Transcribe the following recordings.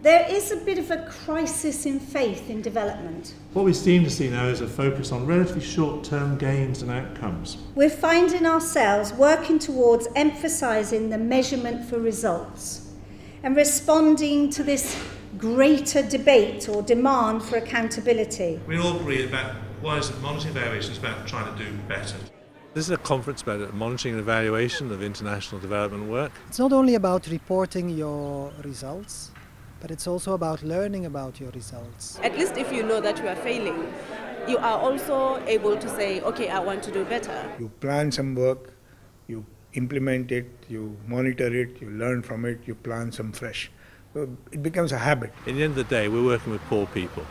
There is a bit of a crisis in faith in development. What we seem to see now is a focus on relatively short-term gains and outcomes. We're finding ourselves working towards emphasising the measurement for results and responding to this greater debate or demand for accountability. We all agree about why is monetary evaluation is about trying to do better. This is a conference about monitoring and evaluation of international development work. It's not only about reporting your results, but it's also about learning about your results. At least if you know that you are failing, you are also able to say, okay, I want to do better. You plan some work, you implement it, you monitor it, you learn from it, you plan some fresh. So it becomes a habit. At the end of the day, we're working with poor people.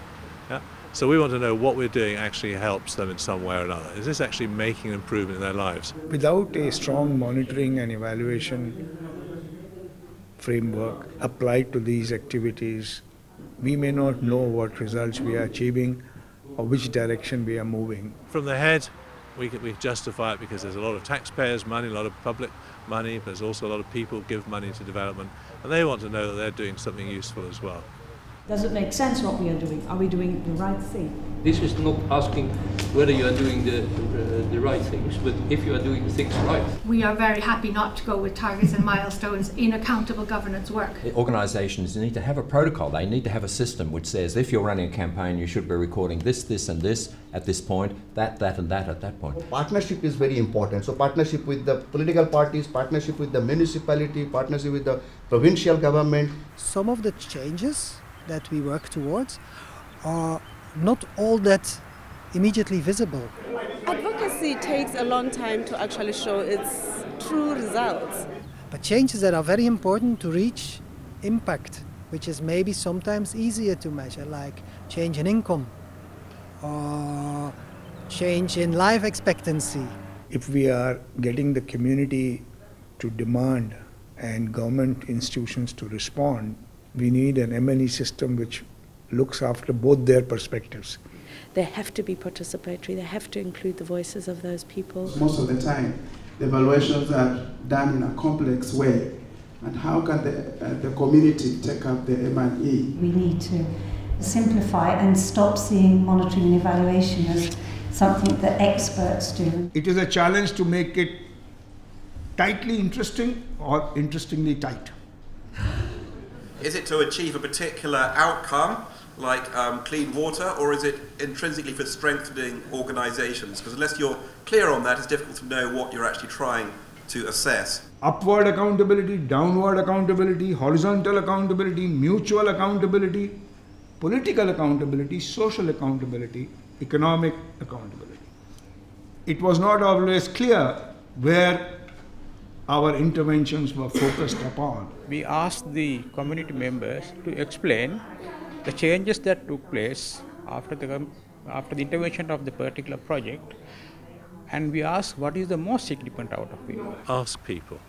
Yeah? So we want to know what we're doing actually helps them in some way or another. Is this actually making an improvement in their lives? Without a strong monitoring and evaluation framework applied to these activities, we may not know what results we are achieving or which direction we are moving. From the head, we justify it because there's a lot of taxpayers' money, a lot of public money, but there's also a lot of people who give money to development, and they want to know that they're doing something useful as well. Does it make sense what we are doing? Are we doing the right thing? This is not asking whether you are doing the right things, but if you are doing things right. We are very happy not to go with targets and milestones in accountable governance work. Organisations need to have a protocol. They need to have a system which says if you're running a campaign, you should be recording this, this and this at this point, that and that at that point. Partnership is very important. So partnership with the political parties, partnership with the municipality, partnership with the provincial government. Some of the changes that we work towards are not all that immediately visible. Advocacy takes a long time to actually show its true results. But changes that are very important to reach impact, which is maybe sometimes easier to measure, like change in income or change in life expectancy. If we are getting the community to demand and government institutions to respond, we need an M&E system which looks after both their perspectives. They have to be participatory, they have to include the voices of those people. Most of the time, the evaluations are done in a complex way. And how can the community take up the M&E? We need to simplify and stop seeing monitoring and evaluation as something that experts do. It is a challenge to make it tightly interesting or interestingly tight. Is it to achieve a particular outcome, like clean water, or is it intrinsically for strengthening organisations? Because unless you're clear on that, it's difficult to know what you're actually trying to assess. Upward accountability, downward accountability, horizontal accountability, mutual accountability, political accountability, social accountability, economic accountability. It was not always clear where our interventions were focused upon. We asked the community members to explain the changes that took place after the intervention of the particular project, and we asked what is the most significant out of it. Ask people.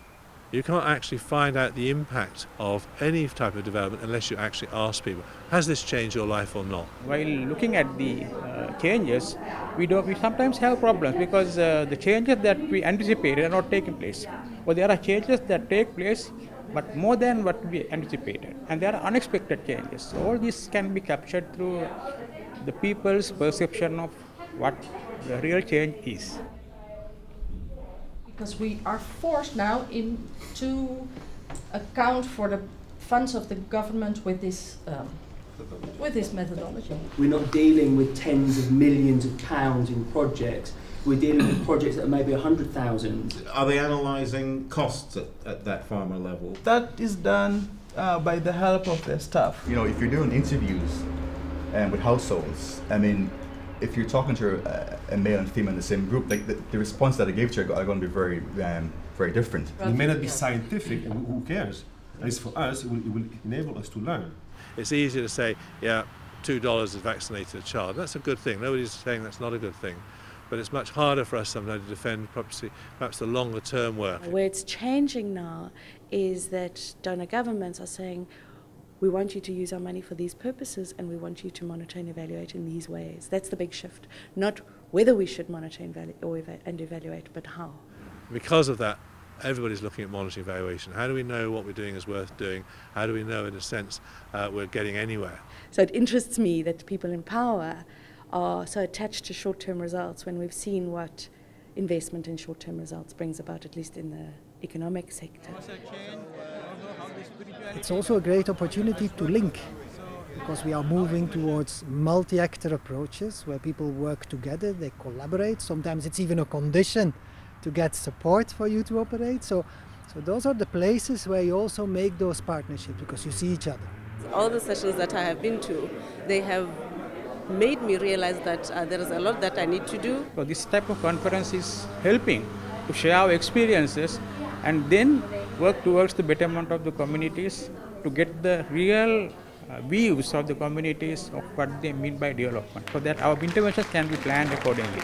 You can't actually find out the impact of any type of development unless you actually ask people, has this changed your life or not? While looking at the changes, we sometimes have problems because the changes that we anticipated are not taking place. Well, there are changes that take place, but more than what we anticipated. And there are unexpected changes. So all this can be captured through the people's perception of what the real change is. Because we are forced now to account for the funds of the government with this methodology. We're not dealing with tens of millions of pounds in projects. We're dealing with projects that are maybe 100,000. Are they analysing costs at that farmer level? That is done by the help of their staff. You know, if you're doing interviews with households, I mean, if you're talking to a male and female in the same group, like the response that I gave to you are going to be very, very different. It may not be scientific, and who cares? At least for us, it will enable us to learn. It's easy to say, yeah, $2 has vaccinated a child. That's a good thing. Nobody's saying that's not a good thing. But it's much harder for us sometimes to defend perhaps the longer term work. Where it's changing now is that donor governments are saying, we want you to use our money for these purposes and we want you to monitor and evaluate in these ways. That's the big shift. Not whether we should monitor and evaluate, but how. Because of that, everybody's looking at monitoring evaluation. How do we know what we're doing is worth doing? How do we know, in a sense, we're getting anywhere? So it interests me that people in power are so attached to short-term results when we've seen what investment in short-term results brings about, at least in the economic sector. It's also a great opportunity to link, because we are moving towards multi-actor approaches where people work together, they collaborate. Sometimes it's even a condition to get support for you to operate. So those are the places where you also make those partnerships, because you see each other. All the sessions that I have been to, they have made me realize that there is a lot that I need to do. So this type of conference is helping to share our experiences and then work towards the betterment of the communities, to get the real views of the communities of what they mean by development, so that our interventions can be planned accordingly.